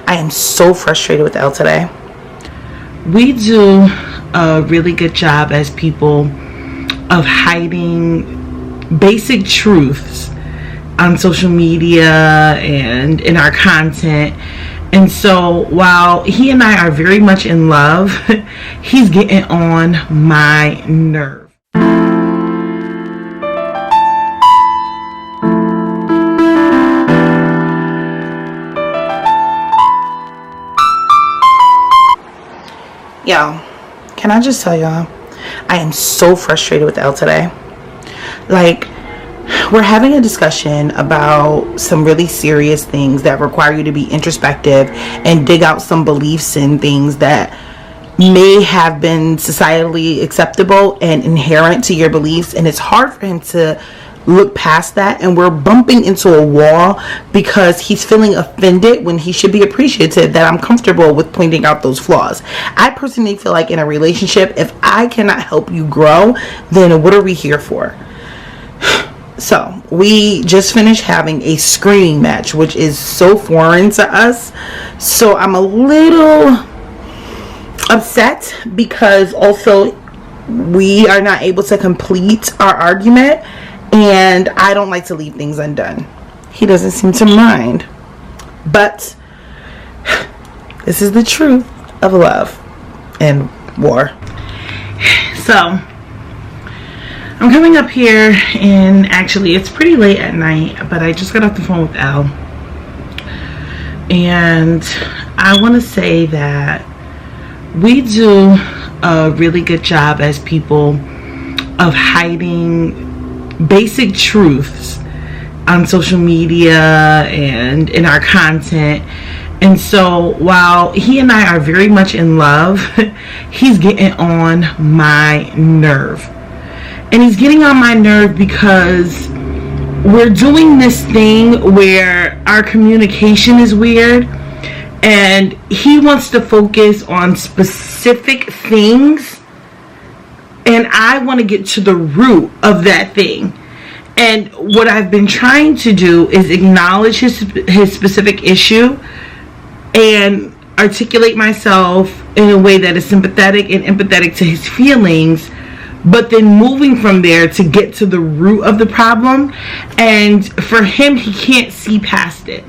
I am so frustrated with Elle today. We do a really good job as people of hiding basic truths on social media and in our content. And so while he and I are very much in love, he's getting on my nerve. Y'all, can I just tell y'all, I am so frustrated with Elle today. Like, we're having a discussion about some really serious things that require you to be introspective and dig out some beliefs and things that may have been societally acceptable and inherent to your beliefs, and it's hard for him to look past that, and we're bumping into a wall because he's feeling offended when he should be appreciative that I'm comfortable with pointing out those flaws. I personally feel like in a relationship, if I cannot help you grow, then what are we here for? So we just finished having a screaming match, which is so foreign to us, so I'm a little upset because also we are not able to complete our argument, and I don't like to leave things undone. He doesn't seem to mind, but this is the truth of love and war. So I'm coming up here, and actually it's pretty late at night, but I just got off the phone with Elle, and I want to say that we do a really good job as people of hiding basic truths on social media and in our content. And so while he and I are very much in love, he's getting on my nerve. And he's getting on my nerve because we're doing this thing where our communication is weird, and he wants to focus on specific things, and I want to get to the root of that thing. And what I've been trying to do is acknowledge his specific issue and articulate myself in a way that is sympathetic and empathetic to his feelings, but then moving from there to get to the root of the problem. And for him, he can't see past it.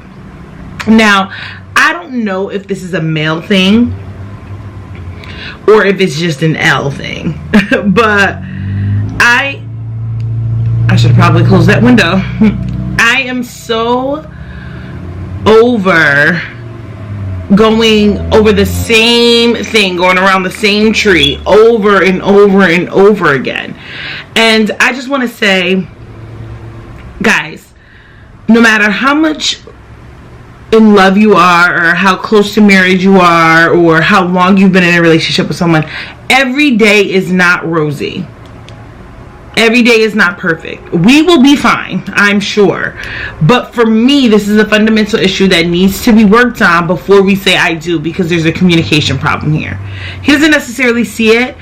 Now, I don't know if this is a male thing or if it's just an Elle thing, but I should probably close that window. I am so over going over the same thing, going around the same tree over and over and over again. And I just want to say, guys, no matter how much in love you are, or how close to marriage you are, or how long you've been in a relationship with someone, every day is not rosy. Every day is not perfect. We will be fine, I'm sure. But for me, this is a fundamental issue that needs to be worked on before we say I do, because there's a communication problem here. He doesn't necessarily see it.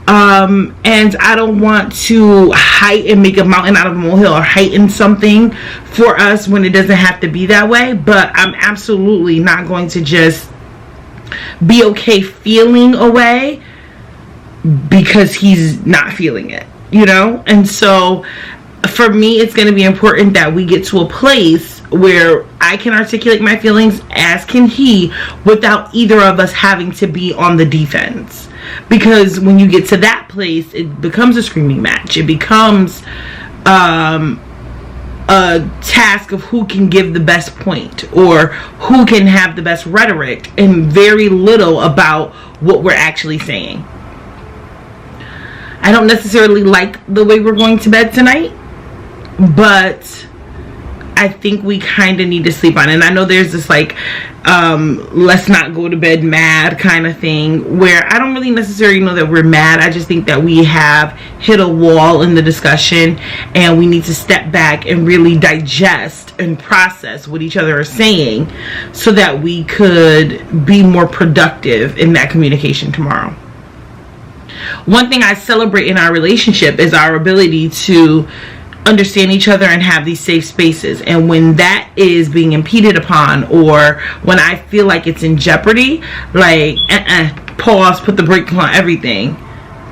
And I don't want to heighten, make a mountain out of a molehill, or heighten something for us when it doesn't have to be that way. But I'm absolutely not going to just be okay feeling away because he's not feeling it, you know? And so for me, it's going to be important that we get to a place where I can articulate my feelings, as can he, without either of us having to be on the defense. Because when you get to that place, it becomes a screaming match. It becomes a task of who can give the best point, or who can have the best rhetoric, and very little about what we're actually saying. I don't necessarily like the way we're going to bed tonight, but I think we kind of need to sleep on it. And I know there's this like let's not go to bed mad kind of thing, where I don't really necessarily know that we're mad. I just think that we have hit a wall in the discussion, and we need to step back and really digest and process what each other are saying, so that we could be more productive in that communication tomorrow. One thing I celebrate in our relationship is our ability to understand each other and have these safe spaces. And when that is being impeded upon, or when I feel like it's in jeopardy, like pause, put the brakes on everything.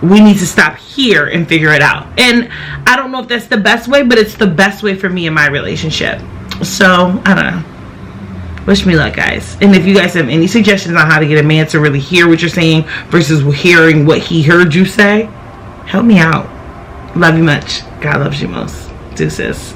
We need to stop here and figure it out. And I don't know if that's the best way, but it's the best way for me in my relationship. So I don't know. Wish me luck, guys. And if you guys have any suggestions on how to get a man to really hear what you're saying versus hearing what he heard you say, help me out. Love you much. God loves you most. Deuces.